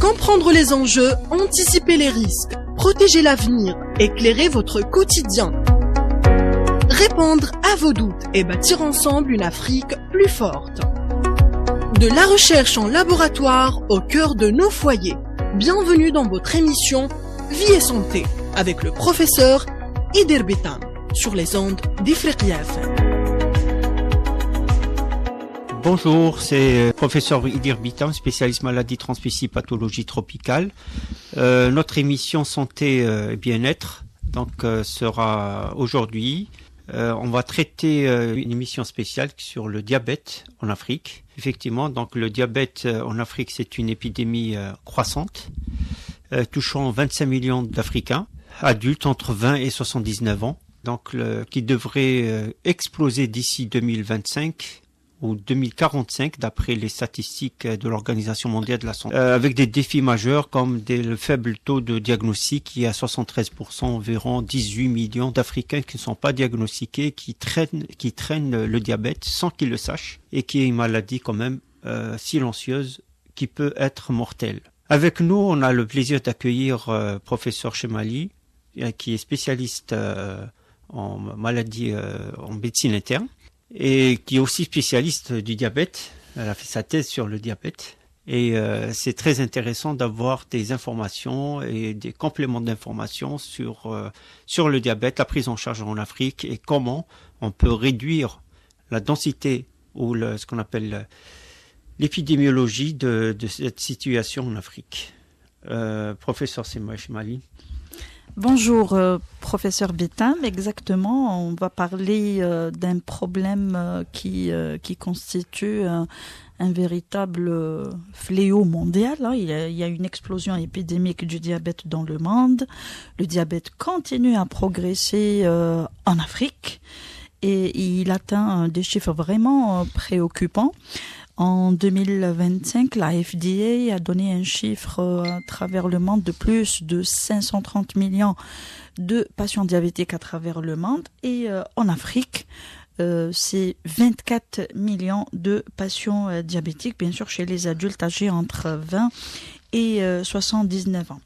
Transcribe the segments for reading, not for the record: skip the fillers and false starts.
Comprendre les enjeux, anticiper les risques, protéger l'avenir, éclairer votre quotidien. Répondre à vos doutes et bâtir ensemble une Afrique plus forte. De la recherche en laboratoire au cœur de nos foyers. Bienvenue dans votre émission Vie et Santé avec le professeur Idir Bitam sur les ondes d'Ifriqiya FM. Bonjour, c'est professeur Idir Bitam, spécialiste maladies transmissibles, pathologie tropicale. Notre émission santé et bien-être sera aujourd'hui. On va traiter une émission spéciale sur le diabète en Afrique. Effectivement, donc le diabète en Afrique, c'est une épidémie croissante, touchant 25 millions d'Africains, adultes entre 20 et 79 ans, qui devrait exploser d'ici 2025 ou 2045, d'après les statistiques de l'Organisation mondiale de la santé, avec des défis majeurs comme le faible taux de diagnostic qui est à 73%, environ 18 millions d'Africains qui ne sont pas diagnostiqués, qui traînent le diabète sans qu'ils le sachent, et qui est une maladie quand même silencieuse qui peut être mortelle. Avec nous, on a le plaisir d'accueillir professeur Chemali, qui est spécialiste en maladie, en médecine interne, et qui est aussi spécialiste du diabète. Elle a fait sa thèse sur le diabète. Et c'est très intéressant d'avoir des informations et des compléments d'informations sur le diabète, la prise en charge en Afrique et comment on peut réduire la densité ou ce qu'on appelle l'épidémiologie de cette situation en Afrique. Professeur Chemali. Bonjour, professeur Bitam. Exactement, on va parler d'un problème qui constitue un véritable fléau mondial. Il y a une explosion épidémique du diabète dans le monde. Le diabète continue à progresser en Afrique et il atteint des chiffres vraiment préoccupants. En 2025, la FDA a donné un chiffre à travers le monde de plus de 530 millions de patients diabétiques à travers le monde. Et en Afrique, c'est 24 millions de patients diabétiques, bien sûr chez les adultes âgés entre 20 et 79 ans.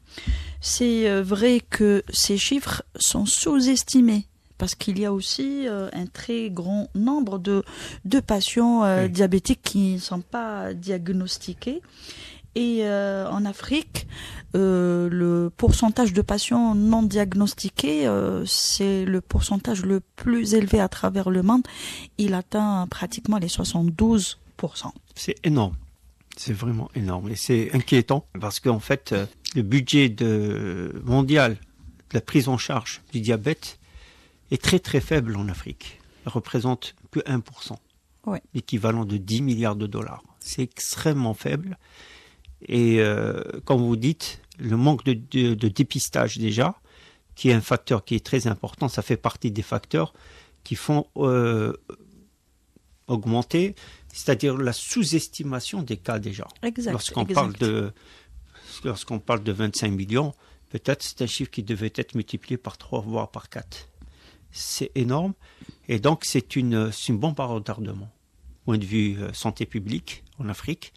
C'est vrai que ces chiffres sont sous-estimés, parce qu'il y a aussi un très grand nombre de patients diabétiques qui ne sont pas diagnostiqués. Et en Afrique, le pourcentage de patients non diagnostiqués, c'est le pourcentage le plus élevé à travers le monde. Il atteint pratiquement les 72%. C'est énorme. C'est vraiment énorme. Et c'est inquiétant parce qu'en fait, le budget mondial de la prise en charge du diabète est très très faible en Afrique. Elle représente que 1%, ouais. L'équivalent de 10 milliards de dollars. C'est extrêmement faible. Et comme vous dites, le manque de dépistage déjà, qui est un facteur qui est très important, ça fait partie des facteurs qui font augmenter, c'est-à-dire la sous-estimation des cas déjà. Exact. Lorsqu'on parle de 25 millions, peut-être c'est un chiffre qui devait être multiplié par 3 voire par 4. C'est énorme, et donc c'est une bombe à retardement, point de vue santé publique en Afrique,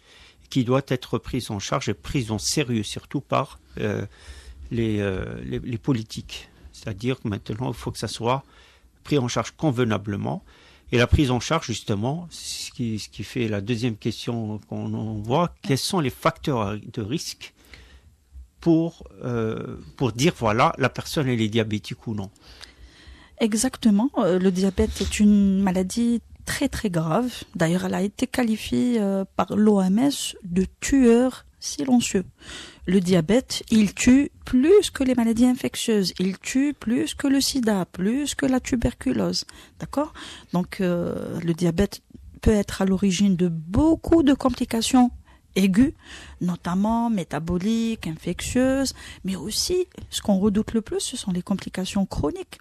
qui doit être prise en charge et prise en sérieux, surtout par les politiques. C'est-à-dire que maintenant, il faut que ça soit pris en charge convenablement. Et la prise en charge, justement, ce qui fait la deuxième question qu'on voit, quels sont les facteurs de risque pour dire, voilà, la personne, elle est diabétique ou non. Exactement. Le diabète est une maladie très très grave. D'ailleurs, elle a été qualifiée par l'OMS de tueur silencieux. Le diabète, il tue plus que les maladies infectieuses. Il tue plus que le sida, plus que la tuberculose. D'accord ? Donc, le diabète peut être à l'origine de beaucoup de complications aiguës, notamment métaboliques, infectieuses, mais aussi, ce qu'on redoute le plus, ce sont les complications chroniques.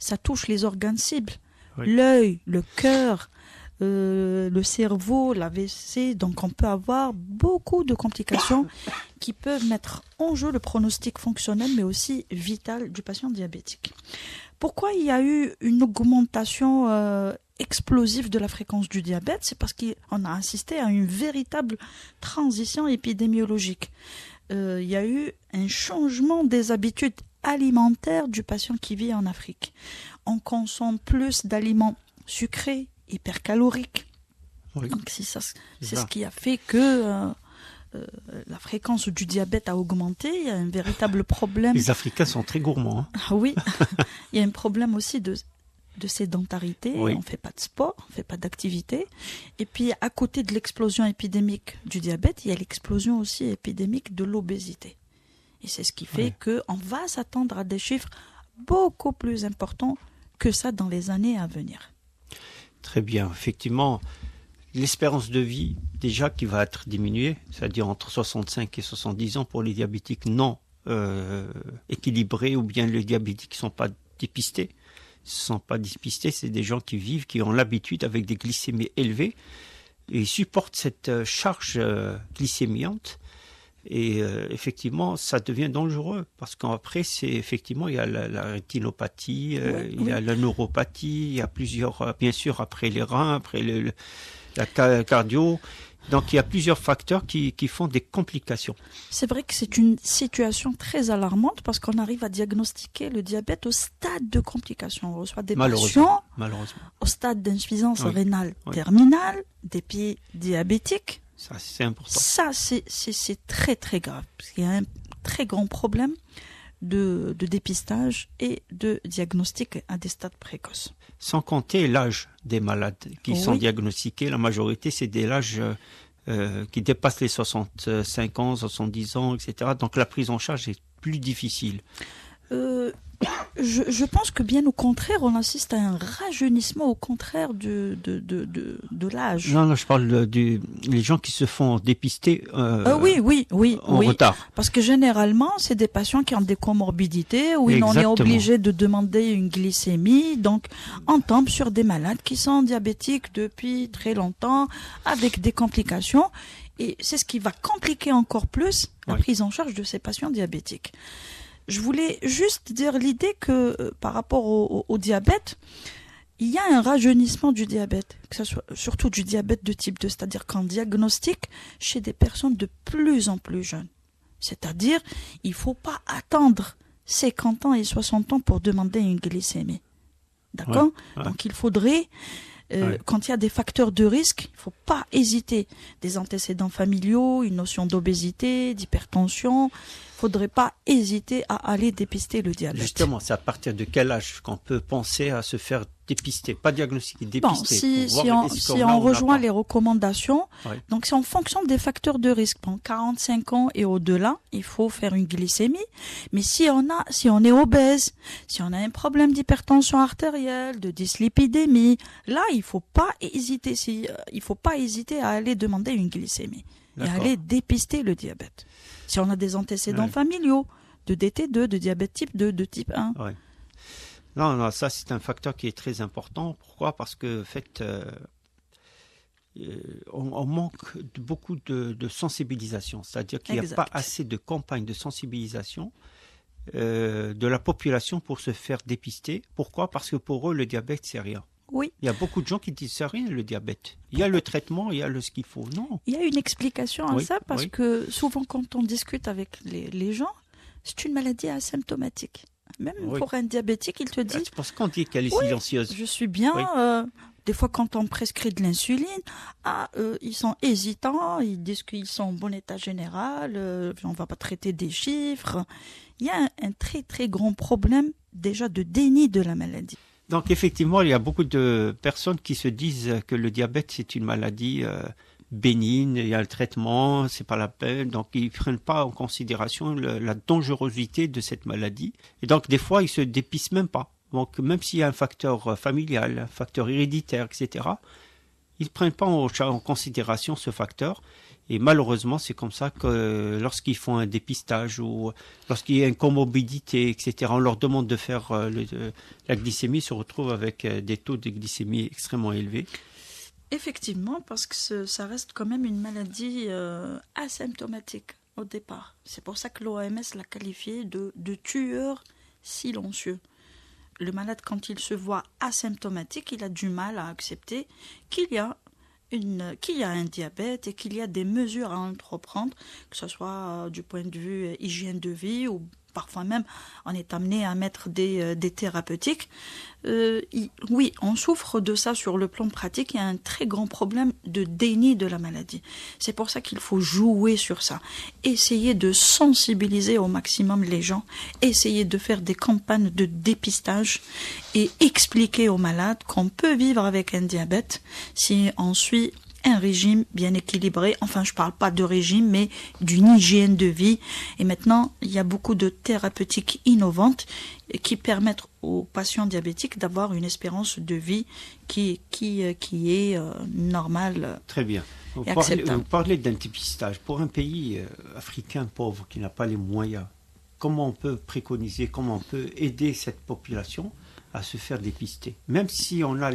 Ça touche les organes cibles, oui. L'œil, le cœur, le cerveau, l'AVC. Donc on peut avoir beaucoup de complications qui peuvent mettre en jeu le pronostic fonctionnel, mais aussi vital du patient diabétique. Pourquoi il y a eu une augmentation explosif de la fréquence du diabète, c'est parce qu'on a assisté à une véritable transition épidémiologique. Il y a eu un changement des habitudes alimentaires du patient qui vit en Afrique. On consomme plus d'aliments sucrés, hypercaloriques. Oui. Donc c'est ce qui a fait que la fréquence du diabète a augmenté. Il y a un véritable problème. Les Africains sont très gourmands. Ah oui, il y a un problème aussi de sédentarité. Oui. On ne fait pas de sport, on ne fait pas d'activité. Et puis à côté de l'explosion épidémique du diabète, il y a l'explosion aussi épidémique de l'obésité. Et c'est ce qui fait qu'on va s'attendre à des chiffres beaucoup plus importants que ça dans les années à venir. Très bien. Effectivement, l'espérance de vie, déjà, qui va être diminuée, c'est-à-dire entre 65 et 70 ans pour les diabétiques non équilibrés ou bien les diabétiques qui ne sont pas dépistés. Ce ne sont pas dépistés, c'est des gens qui vivent, qui ont l'habitude avec des glycémies élevées et ils supportent cette charge glycémiante. Et effectivement, ça devient dangereux parce qu'après, effectivement, il y a la rétinopathie, il y a la neuropathie, il y a plusieurs, bien sûr, après les reins, après la cardio. Donc, il y a plusieurs facteurs qui font des complications. C'est vrai que c'est une situation très alarmante parce qu'on arrive à diagnostiquer le diabète au stade de complication. On reçoit des patients au stade d'insuffisance rénale terminale, dépit diabétique. Ça, c'est important. Ça, c'est très, très grave. Parce qu'il y a un très grand problème de dépistage et de diagnostic à des stades précoces. Sans compter l'âge des malades qui sont diagnostiqués. La majorité, c'est des âges qui dépassent les 65 ans, 70 ans, etc. Donc, la prise en charge est plus difficile. Je pense que bien au contraire, on assiste à un rajeunissement au contraire de l'âge. Non, je parle les gens qui se font dépister oui, en retard. Parce que généralement, c'est des patients qui ont des comorbidités où on est obligé de demander une glycémie. Donc, on tombe sur des malades qui sont diabétiques depuis très longtemps avec des complications. Et c'est ce qui va compliquer encore plus la prise en charge de ces patients diabétiques. Je voulais juste dire l'idée que par rapport au diabète, il y a un rajeunissement du diabète, que ce soit surtout du diabète de type 2, c'est-à-dire qu'on diagnostique chez des personnes de plus en plus jeunes. C'est-à-dire, il ne faut pas attendre 50 ans et 60 ans pour demander une glycémie. D'accord ? Donc il faudrait, quand il y a des facteurs de risque, il ne faut pas hésiter. Des antécédents familiaux, une notion d'obésité, d'hypertension. Il ne faudrait pas hésiter à aller dépister le diabète. Justement, c'est à partir de quel âge qu'on peut penser à se faire dépister, pas diagnostiquer, dépister. Bon, si on rejoint les recommandations, donc c'est en fonction des facteurs de risque. Bon, 45 ans et au-delà, il faut faire une glycémie. Mais si on est obèse, si on a un problème d'hypertension artérielle, de dyslipidémie, là, il faut pas hésiter à aller demander une glycémie et aller dépister le diabète. Si on a des antécédents familiaux, de DT2, de diabète type 2, de type 1. Non, ça c'est un facteur qui est très important. Pourquoi ? Parce que en fait, on manque beaucoup de sensibilisation. C'est-à-dire qu'il n'y a pas assez de campagnes de sensibilisation de la population pour se faire dépister. Pourquoi ? Parce que pour eux, le diabète, c'est rien. Oui. Il y a beaucoup de gens qui disent c'est rien le diabète. Il y a le traitement, il y a ce qu'il faut. Non. Il y a une explication à ça parce que souvent quand on discute avec les gens, c'est une maladie asymptomatique. Même pour un diabétique, il te dit... C'est pour ça qu'on dit qu'elle est silencieuse. Je suis bien. Des fois, quand on prescrit de l'insuline, ils sont hésitants, ils disent qu'ils sont en bon état général, on ne va pas traiter des chiffres. Il y a un très très grand problème déjà de déni de la maladie. Donc effectivement, il y a beaucoup de personnes qui se disent que le diabète c'est une maladie bénigne, il y a le traitement, c'est pas la peine, donc ils prennent pas en considération la dangerosité de cette maladie. Et donc des fois, ils se dépistent même pas. Donc même s'il y a un facteur familial, un facteur héréditaire, etc., ils prennent pas en considération ce facteur. Et malheureusement, c'est comme ça que lorsqu'ils font un dépistage ou lorsqu'il y a une comorbidité, etc., on leur demande de faire la glycémie, ils se retrouvent avec des taux de glycémie extrêmement élevés. Effectivement, parce que ça reste quand même une maladie asymptomatique au départ. C'est pour ça que l'OMS l'a qualifié de tueur silencieux. le malade, quand il se voit asymptomatique, il a du mal à accepter qu'il y a un diabète et qu'il y a des mesures à entreprendre, que ce soit du point de vue hygiène de vie ou parfois même on est amené à mettre des thérapeutiques. Oui, on souffre de ça sur le plan pratique. Il y a un très grand problème de déni de la maladie. C'est pour ça qu'il faut jouer sur ça. Essayer de sensibiliser au maximum les gens, essayer de faire des campagnes de dépistage et expliquer aux malades qu'on peut vivre avec un diabète si on suit un régime bien équilibré. Enfin, je parle pas de régime, mais d'une hygiène de vie. Et maintenant, il y a beaucoup de thérapeutiques innovantes qui permettent aux patients diabétiques d'avoir une espérance de vie qui est normale. Très bien. Vous parlez d'un dépistage. Pour un pays africain pauvre qui n'a pas les moyens, comment on peut préconiser, comment on peut aider cette population à se faire dépister? Même si on a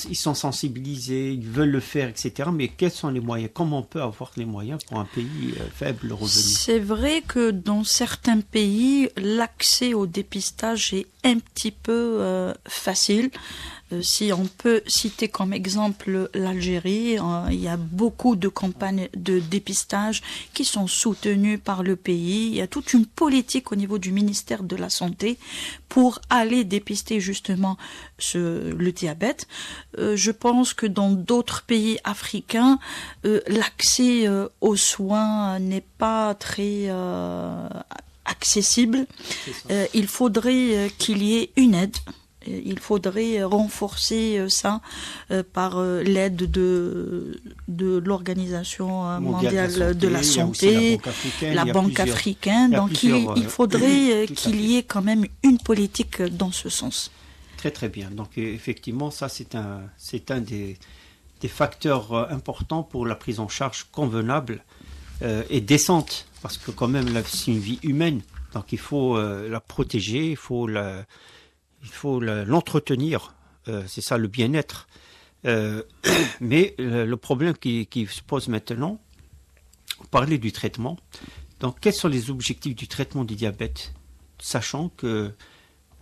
ils sont sensibilisés, ils veulent le faire, etc. Mais quels sont les moyens? Comment on peut avoir les moyens pour un pays faible revenu? C'est vrai que dans certains pays, l'accès au dépistage est un petit peu facile. Si on peut citer comme exemple l'Algérie, il y a beaucoup de campagnes de dépistage qui sont soutenues par le pays. Il y a toute une politique au niveau du ministère de la Santé pour aller dépister justement le diabète. Je pense que dans d'autres pays africains, l'accès aux soins n'est pas très accessible. Il faudrait qu'il y ait une aide. Il faudrait renforcer ça par l'aide de l'Organisation mondiale de la santé, la Banque africaine. Donc il faudrait qu'il y ait quand même une politique dans ce sens. Très très bien. Donc effectivement, ça c'est un des facteurs importants pour la prise en charge convenable et décente, parce que quand même là, c'est une vie humaine. Donc il faut la protéger, il faut l'entretenir, c'est ça le bien-être. Mais le problème qui se pose maintenant, parler du traitement. Donc, quels sont les objectifs du traitement du diabète? Sachant que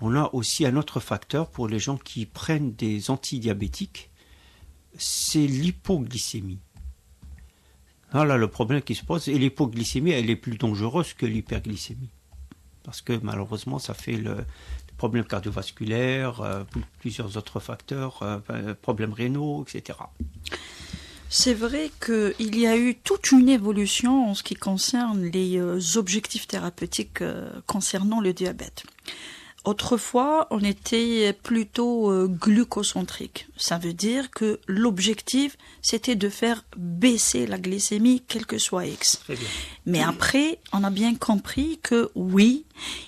on a aussi un autre facteur pour les gens qui prennent des antidiabétiques, c'est l'hypoglycémie. Voilà le problème qui se pose. Et l'hypoglycémie, elle est plus dangereuse que l'hyperglycémie. Parce que malheureusement, ça fait le problèmes cardiovasculaires, plusieurs autres facteurs, problèmes rénaux, etc. C'est vrai qu'il y a eu toute une évolution en ce qui concerne les objectifs thérapeutiques concernant le diabète. Autrefois, on était plutôt glucocentrique. Ça veut dire que l'objectif, c'était de faire baisser la glycémie, quel que soit X. Mais après, on a bien compris que oui,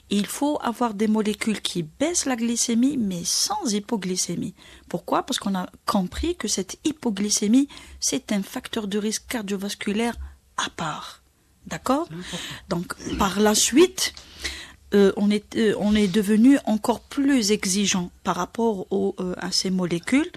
il faut avoir des molécules qui baissent la glycémie, mais sans hypoglycémie. Pourquoi? Parce qu'on a compris que cette hypoglycémie, c'est un facteur de risque cardiovasculaire à part. D'accord? Donc, par la suite, on est devenu encore plus exigeant par rapport à ces molécules.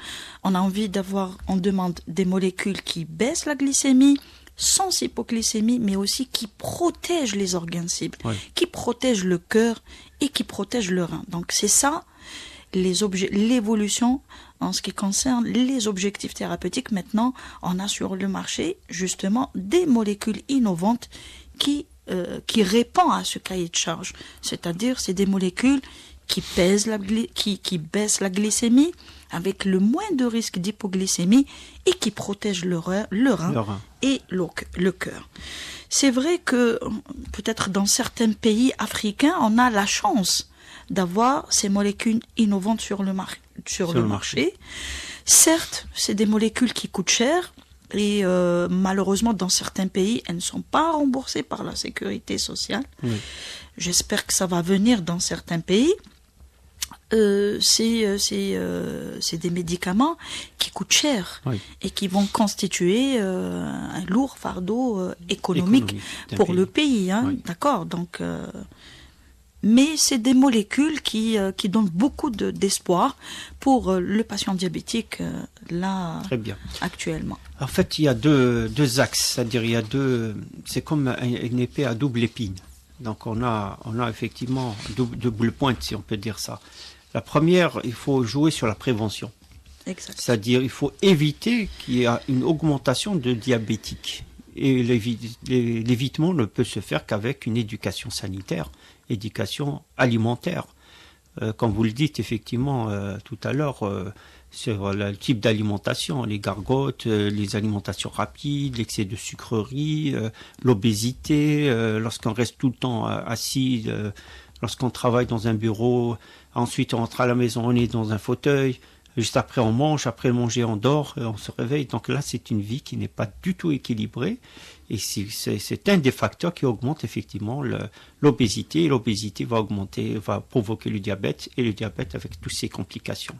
On demande des molécules qui baissent la glycémie, sans hypoglycémie, mais aussi qui protègent les organes cibles, qui protègent le cœur et qui protègent le rein. Donc c'est ça l'évolution en ce qui concerne les objectifs thérapeutiques. Maintenant, on a sur le marché justement des molécules innovantes qui répond à ce cahier de charge. C'est-à-dire, c'est des molécules qui baissent la glycémie avec le moins de risque d'hypoglycémie et qui protègent le rein et le cœur. C'est vrai que peut-être dans certains pays africains, on a la chance d'avoir ces molécules innovantes sur le marché. Certes, c'est des molécules qui coûtent cher, et malheureusement, dans certains pays, elles ne sont pas remboursées par la sécurité sociale. Oui. J'espère que ça va venir dans certains pays. C'est des médicaments qui coûtent cher et qui vont constituer un lourd fardeau économique pour le pays. D'accord. Donc, mais c'est des molécules qui donnent beaucoup d'espoir pour le patient diabétique Très bien. Actuellement. En fait, il y a deux axes, c'est-à-dire c'est comme une épée à double épine. Donc on a effectivement double pointe, si on peut dire ça. La première, il faut jouer sur la prévention. Exact. C'est-à-dire il faut éviter qu'il y ait une augmentation de diabétiques. Et l'évitement ne peut se faire qu'avec une éducation sanitaire, éducation alimentaire. Comme vous le dites effectivement tout à l'heure, sur le type d'alimentation, les gargotes, les alimentations rapides, l'excès de sucreries, l'obésité, lorsqu'on reste tout le temps assis, lorsqu'on travaille dans un bureau, ensuite on rentre à la maison, on est dans un fauteuil, juste après on mange, après manger on dort, on se réveille. Donc là c'est une vie qui n'est pas du tout équilibrée et c'est un des facteurs qui augmente effectivement l'obésité. Et l'obésité va provoquer le diabète et le diabète avec toutes ses complications.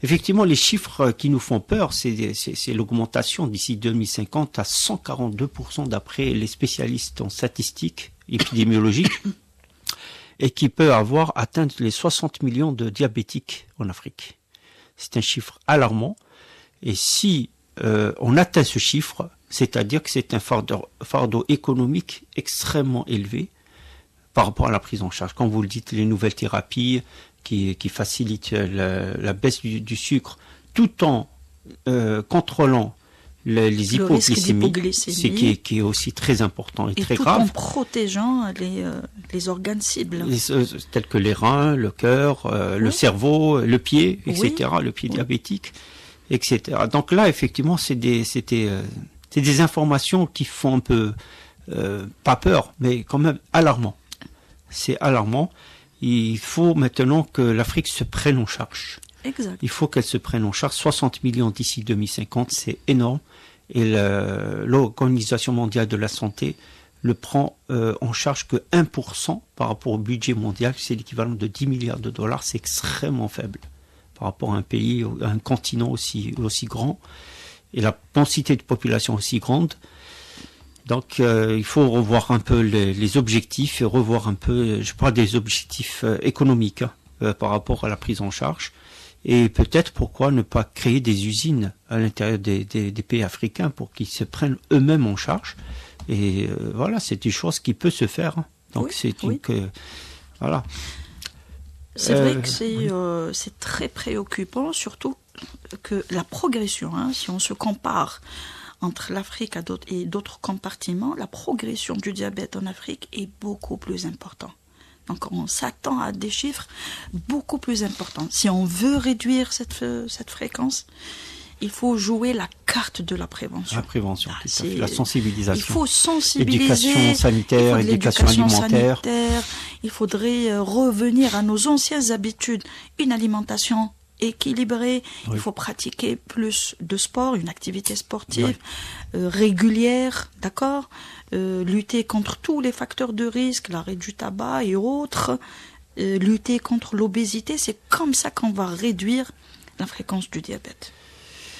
Effectivement, les chiffres qui nous font peur, c'est l'augmentation d'ici 2050 à 142% d'après les spécialistes en statistiques épidémiologiques et qui peut atteindre les 60 millions de diabétiques en Afrique. C'est un chiffre alarmant et si on atteint ce chiffre, c'est-à-dire que c'est un fardeau économique extrêmement élevé par rapport à la prise en charge. Comme vous le dites, les nouvelles thérapies qui facilitent la baisse du sucre tout en contrôlant les hypoglycémies, ce qui est aussi très important et très tout grave. En protégeant les organes cibles. Tels que les reins, le cœur, le cerveau, le pied, etc., le pied diabétique, etc. Donc là, effectivement, c'est des informations qui font un peu, pas peur, mais quand même alarmant. C'est alarmant. Il faut maintenant que l'Afrique se prenne en charge. Exact. Il faut qu'elle se prenne en charge. 60 millions d'ici 2050, c'est énorme. Et l'Organisation mondiale de la santé ne prend en charge que 1% par rapport au budget mondial. C'est l'équivalent de 10 milliards de dollars. C'est extrêmement faible par rapport à un pays, à un continent aussi grand. Et la densité de population aussi grande. Donc il faut revoir un peu les objectifs et revoir un peu, je parle des objectifs économiques par rapport à la prise en charge. Et peut-être pourquoi ne pas créer des usines à l'intérieur des pays africains pour qu'ils se prennent eux-mêmes en charge. Et voilà, c'est une chose qui peut se faire. Donc voilà. C'est vrai que c'est très préoccupant, surtout que la progression, si on se compare entre l'Afrique et d'autres compartiments, la progression du diabète en Afrique est beaucoup plus importante. Donc on s'attend à des chiffres beaucoup plus importants. Si on veut réduire cette fréquence, il faut jouer la carte de la prévention. La prévention, tout à fait. La sensibilisation. Il faut sensibiliser. Éducation sanitaire, éducation alimentaire. Il faudrait revenir à nos anciennes habitudes. Une alimentation équilibrée. Oui. Il faut pratiquer plus de sport, une activité sportive régulière, d'accord, lutter contre tous les facteurs de risque, l'arrêt du tabac et autres, lutter contre l'obésité. C'est comme ça qu'on va réduire la fréquence du diabète.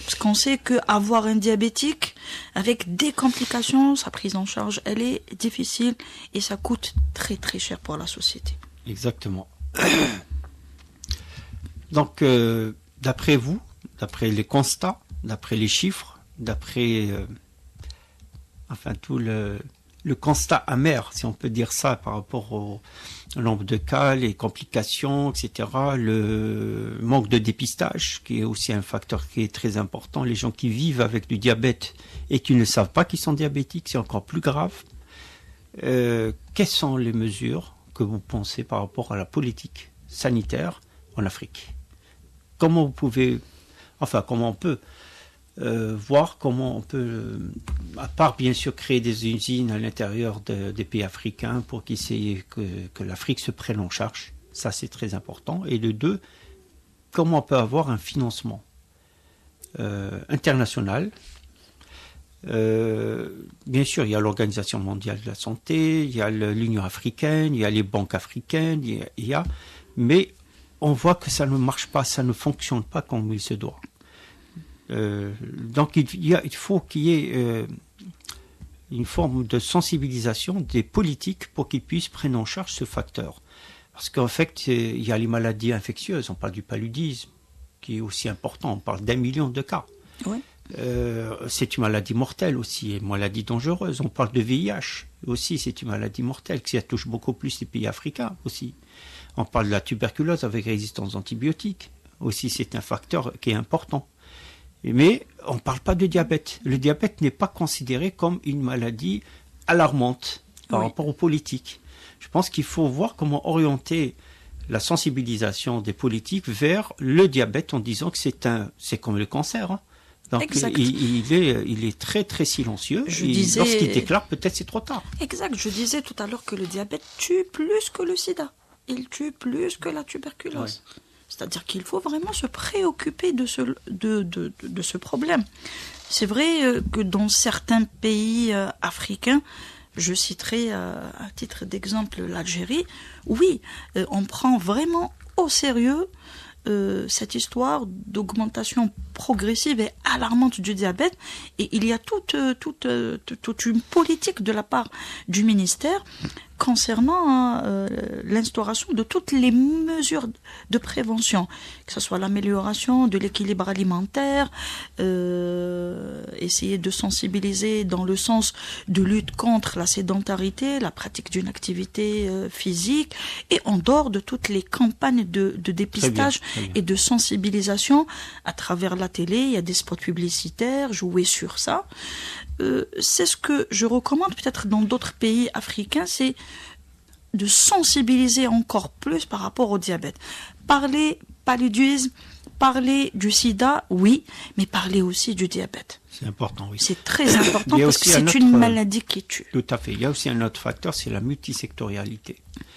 Parce qu'on sait qu'avoir un diabétique, avec des complications, sa prise en charge, elle est difficile et ça coûte très très cher pour la société. Exactement. Donc, d'après vous, d'après les constats, d'après les chiffres, d'après tout le constat amer, si on peut dire ça, par rapport au nombre de cas, les complications, etc., le manque de dépistage, qui est aussi un facteur qui est très important. Les gens qui vivent avec du diabète et qui ne savent pas qu'ils sont diabétiques, c'est encore plus grave. Quelles sont les mesures que vous pensez par rapport à la politique sanitaire en Afrique ? Comment on peut voir comment on peut, à part bien sûr créer des usines à l'intérieur des pays africains pour qu'essayer que l'Afrique se prenne en charge, ça c'est très important. Et de deux, comment on peut avoir un financement international. Bien sûr, il y a l'Organisation mondiale de la santé, il y a l'Union africaine, il y a les banques africaines, mais on voit que ça ne marche pas, ça ne fonctionne pas comme il se doit. Donc il faut qu'il y ait une forme de sensibilisation des politiques pour qu'ils puissent prendre en charge ce facteur. Parce qu'en fait, il y a les maladies infectieuses, on parle du paludisme, qui est aussi important, on parle d'1 million de cas. Oui. C'est une maladie mortelle aussi, une maladie dangereuse. On parle de VIH aussi, c'est une maladie mortelle qui touche beaucoup plus les pays africains aussi. On parle de la tuberculose avec résistance aux antibiotiques. Aussi, c'est un facteur qui est important. Mais on ne parle pas de diabète. Le diabète n'est pas considéré comme une maladie alarmante par rapport aux politiques. Je pense qu'il faut voir comment orienter la sensibilisation des politiques vers le diabète en disant que c'est comme le cancer. Hein. Donc il est très très silencieux. Lorsqu'il déclare, peut-être c'est trop tard. Exact. Je disais tout à l'heure que le diabète tue plus que le sida. Il tue plus que la tuberculose. Ouais. C'est-à-dire qu'il faut vraiment se préoccuper de ce problème. C'est vrai que dans certains pays africains, je citerai à titre d'exemple l'Algérie, oui, on prend vraiment au sérieux cette histoire d'augmentation progressive et alarmante du diabète, et il y a toute une politique de la part du ministère concernant l'instauration de toutes les mesures de prévention, que ce soit l'amélioration de l'équilibre alimentaire, essayer de sensibiliser dans le sens de lutte contre la sédentarité, la pratique d'une activité physique, et en dehors de toutes les campagnes de dépistage très bien. Et de sensibilisation à travers la télé. Il y a des spots publicitaires, jouer sur ça. C'est ce que je recommande peut-être dans d'autres pays africains, c'est de sensibiliser encore plus par rapport au diabète. Parler paludisme, parler du sida, oui, mais parler aussi du diabète. C'est important, oui. C'est très important parce que c'est une maladie qui tue. Tout à fait. Il y a aussi un autre facteur, c'est la multisectorialité.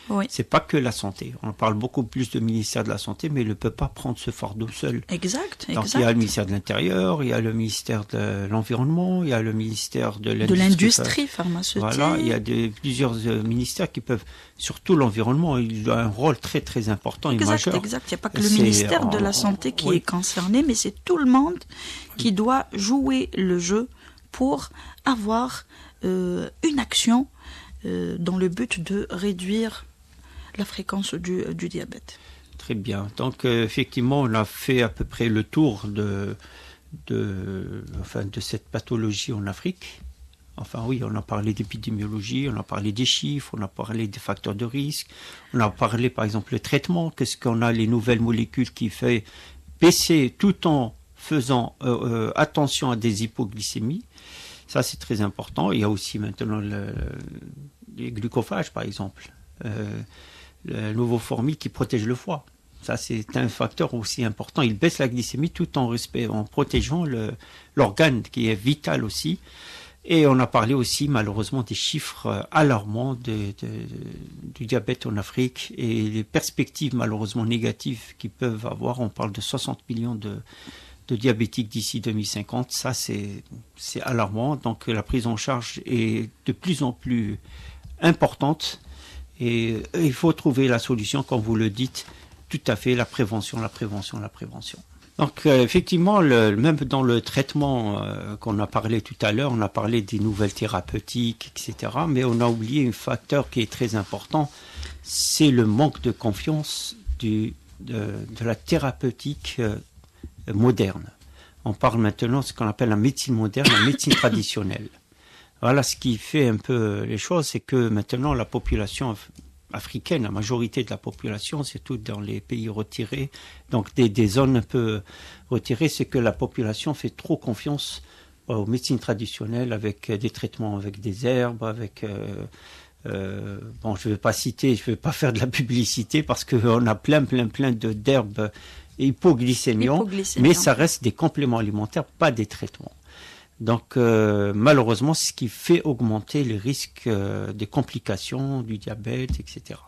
Oui. C'est pas que la santé. On parle beaucoup plus de ministère de la Santé, mais il ne peut pas prendre ce fardeau seul. Exact. Donc il y a le ministère de l'Intérieur, il y a le ministère de l'Environnement, il y a le ministère de l'Industrie pharmaceutique. Voilà, il y a plusieurs ministères qui peuvent, surtout l'environnement, il a un rôle très très important et majeur. Exact. Il n'y a pas que le ministère de la Santé qui est concerné, mais c'est tout le monde qui doit jouer le jeu pour avoir une action dans le but de réduire la fréquence du diabète. Très bien. Donc effectivement, on a fait à peu près le tour de cette pathologie en Afrique. Enfin oui, on a parlé d'épidémiologie, on a parlé des chiffres, on a parlé des facteurs de risque, on a parlé par exemple le traitement, qu'est-ce qu'on a les nouvelles molécules qui fait baisser tout en faisant attention à des hypoglycémies. Ça c'est très important. Il y a aussi maintenant les glucophages par exemple. Le nouveau formule qui protège le foie. Ça, c'est un facteur aussi important. Il baisse la glycémie tout en protégeant l'organe qui est vital aussi. Et on a parlé aussi, malheureusement, des chiffres alarmants du diabète en Afrique et les perspectives, malheureusement, négatives qu'ils peuvent avoir. On parle de 60 millions de diabétiques d'ici 2050. Ça, c'est alarmant. Donc, la prise en charge est de plus en plus importante. Et il faut trouver la solution, comme vous le dites, tout à fait, la prévention. Donc effectivement, même dans le traitement qu'on a parlé tout à l'heure, on a parlé des nouvelles thérapeutiques, etc. Mais on a oublié un facteur qui est très important, c'est le manque de confiance de la thérapeutique moderne. On parle maintenant de ce qu'on appelle la médecine moderne, la médecine traditionnelle. Voilà, ce qui fait un peu les choses, c'est que maintenant la population africaine, la majorité de la population, surtout dans les pays retirés, donc des zones un peu retirées, c'est que la population fait trop confiance aux médecines traditionnelles avec des traitements avec des herbes, avec bon, je vais pas faire de la publicité parce qu'on a plein d'herbes hypoglycémiants, mais ça reste des compléments alimentaires, pas des traitements. Donc malheureusement, c'est ce qui fait augmenter les risques des complications du diabète, etc.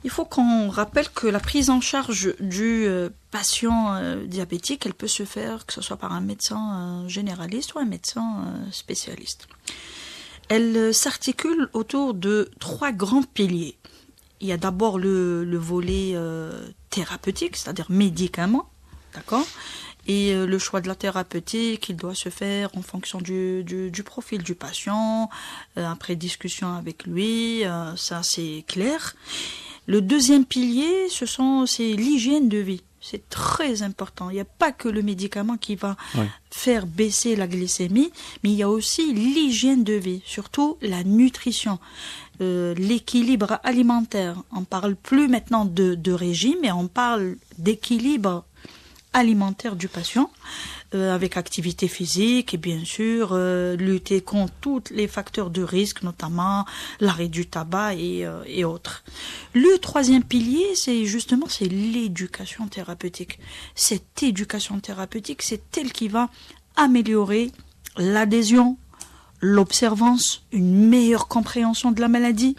Il faut qu'on rappelle que la prise en charge du patient diabétique, elle peut se faire que ce soit par un médecin généraliste ou un médecin spécialiste. Elle s'articule autour de 3 grands piliers. Il y a d'abord le volet thérapeutique, c'est-à-dire médicaments, d'accord ? Et le choix de la thérapeutique, il doit se faire en fonction du profil du patient, après discussion avec lui, ça c'est clair. Le deuxième pilier, c'est l'hygiène de vie. c'est très important. Il n'y a pas que le médicament qui va faire baisser la glycémie, mais il y a aussi l'hygiène de vie, surtout la nutrition, l'équilibre alimentaire. On parle plus maintenant de régime, mais on parle d'équilibre alimentaire du patient, avec activité physique et bien sûr lutter contre tous les facteurs de risque, notamment l'arrêt du tabac et autres. Le troisième pilier, c'est l'éducation thérapeutique. Cette éducation thérapeutique, c'est elle qui va améliorer l'adhésion, l'observance, une meilleure compréhension de la maladie,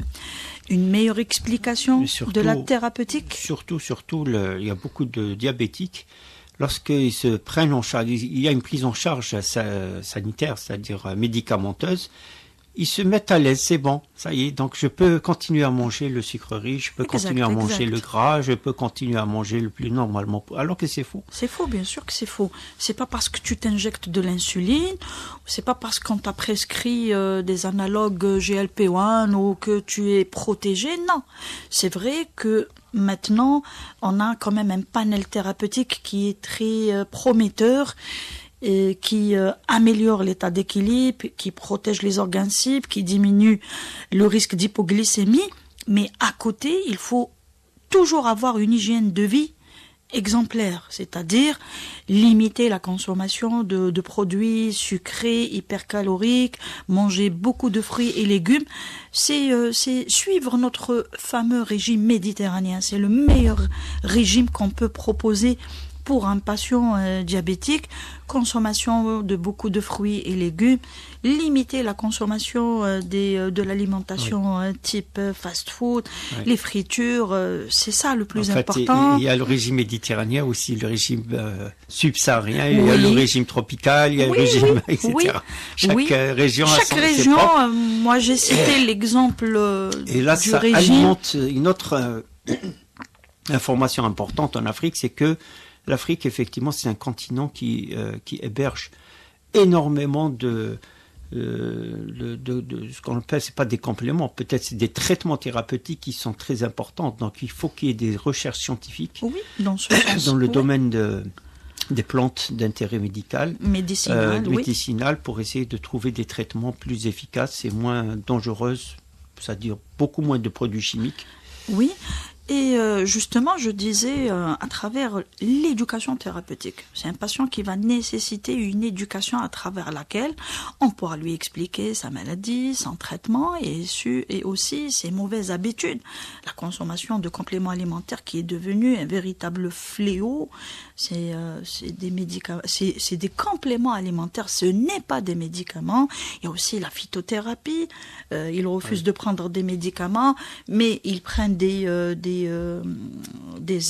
une meilleure explication de la thérapeutique. Surtout, il y a beaucoup de diabétiques. Lorsqu'ils se prennent en charge, il y a une prise en charge sanitaire, c'est-à-dire médicamenteuse, ils se mettent à l'aise, c'est bon, ça y est, donc je peux continuer à manger le sucre riche, je peux continuer à manger le gras, je peux continuer à manger le plus normalement, alors que c'est faux. C'est faux, bien sûr que c'est faux. C'est pas parce que tu t'injectes de l'insuline, c'est pas parce qu'on t'a prescrit des analogues GLP-1 ou que tu es protégé, non. C'est vrai que maintenant, on a quand même un panel thérapeutique qui est très prometteur, et qui améliore l'état d'équilibre, qui protège les organes cibles, qui diminue le risque d'hypoglycémie. Mais à côté, il faut toujours avoir une hygiène de vie exemplaire, c'est-à-dire limiter la consommation de produits sucrés, hypercaloriques, manger beaucoup de fruits et légumes. C'est suivre notre fameux régime méditerranéen. C'est le meilleur régime qu'on peut proposer pour un patient diabétique. Consommation de beaucoup de fruits et légumes, limiter la consommation de l'alimentation type fast-food, les fritures, c'est ça le plus important. Il y a le régime méditerranéen aussi, le régime subsaharien, il y a le régime tropical, il y a le régime, etc. Chaque région a son propre. Moi j'ai cité l'exemple et là, du ça régime. Alimente une autre information importante en Afrique, c'est que l'Afrique, effectivement, c'est un continent qui héberge énormément de ce qu'on appelle, c'est pas des compléments, peut-être c'est des traitements thérapeutiques qui sont très importants. Donc, il faut qu'il y ait des recherches scientifiques dans le domaine des plantes d'intérêt médicinal pour essayer de trouver des traitements plus efficaces et moins dangereux, c'est-à-dire beaucoup moins de produits chimiques. Oui. Et justement, je disais, à travers l'éducation thérapeutique, c'est un patient qui va nécessiter une éducation à travers laquelle on pourra lui expliquer sa maladie, son traitement et aussi ses mauvaises habitudes. La consommation de compléments alimentaires qui est devenue un véritable fléau. C'est des médicaments, c'est des compléments alimentaires, ce n'est pas des médicaments. Il y a aussi la phytothérapie. Ils refusent de prendre des médicaments, mais ils prennent des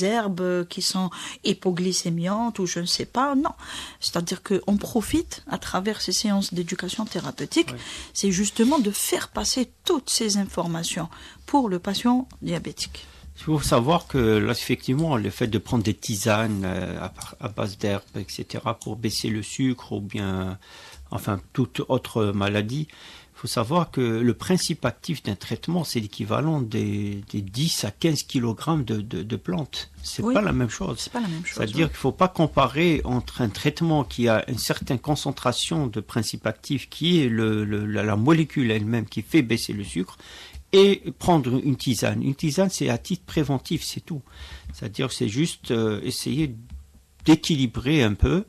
herbes qui sont hypoglycémiantes ou je ne sais pas. Non, c'est-à-dire qu'on profite à travers ces séances d'éducation thérapeutique, c'est justement de faire passer toutes ces informations pour le patient diabétique. Il faut savoir que là, effectivement, le fait de prendre des tisanes à base d'herbes, etc., pour baisser le sucre ou bien, enfin, toute autre maladie, il faut savoir que le principe actif d'un traitement, c'est l'équivalent des 10 à 15 kg de plantes. C'est pas la même chose. C'est pas la même chose. C'est-à-dire qu'il ne faut pas comparer entre un traitement qui a une certaine concentration de principe actif, qui est la molécule elle-même qui fait baisser le sucre, et prendre une tisane. Une tisane, c'est à titre préventif, c'est tout. C'est-à-dire que c'est juste essayer d'équilibrer un peu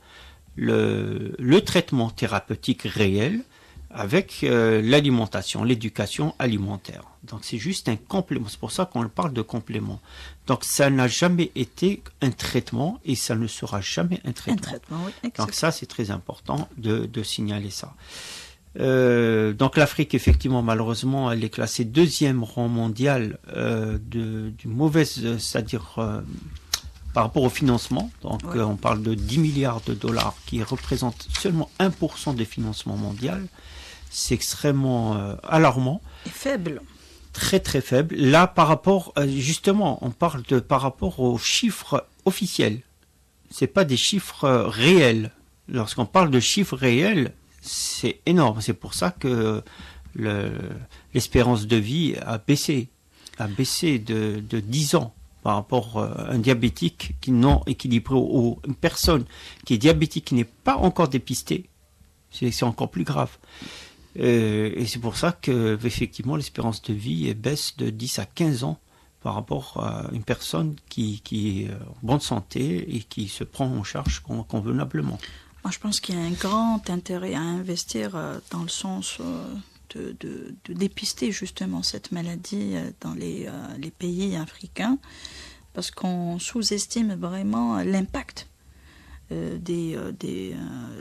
le traitement thérapeutique réel avec l'alimentation, l'éducation alimentaire. Donc c'est juste un complément, c'est pour ça qu'on parle de complément. Donc ça n'a jamais été un traitement et ça ne sera jamais un traitement. Un traitement, oui, exactement. Donc ça c'est très important de signaler ça. Donc l'Afrique, effectivement, malheureusement, elle est classée 2e rang mondial du mauvais, c'est-à-dire par rapport au financement. Donc on parle de 10 milliards de dollars qui représentent seulement 1% des financements mondiaux. C'est extrêmement alarmant. Et faible. Très très faible. Là, par rapport, justement, on parle par rapport aux chiffres officiels. C'est pas des chiffres réels. Lorsqu'on parle de chiffres réels, c'est énorme. C'est pour ça que l'espérance de vie a baissé de 10 ans. par rapport à un diabétique qui non équilibré ou une personne qui est diabétique qui n'est pas encore dépistée, c'est encore plus grave. Et c'est pour ça que effectivement l'espérance de vie baisse de 10 à 15 ans par rapport à une personne qui est en bonne santé et qui se prend en charge convenablement. Moi, je pense qu'il y a un grand intérêt à investir dans le sens de dépister justement cette maladie dans les pays africains, parce qu'on sous-estime vraiment l'impact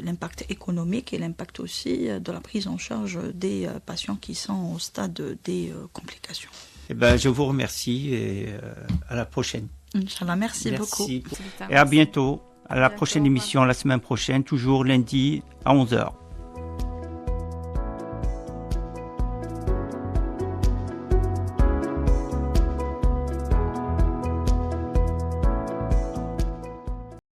l'impact économique et l'impact aussi de la prise en charge des patients qui sont au stade des complications. Eh ben, je vous remercie et à la prochaine. Inch'Allah, merci beaucoup. Et à bientôt. À la prochaine émission, la semaine prochaine, toujours lundi à 11h.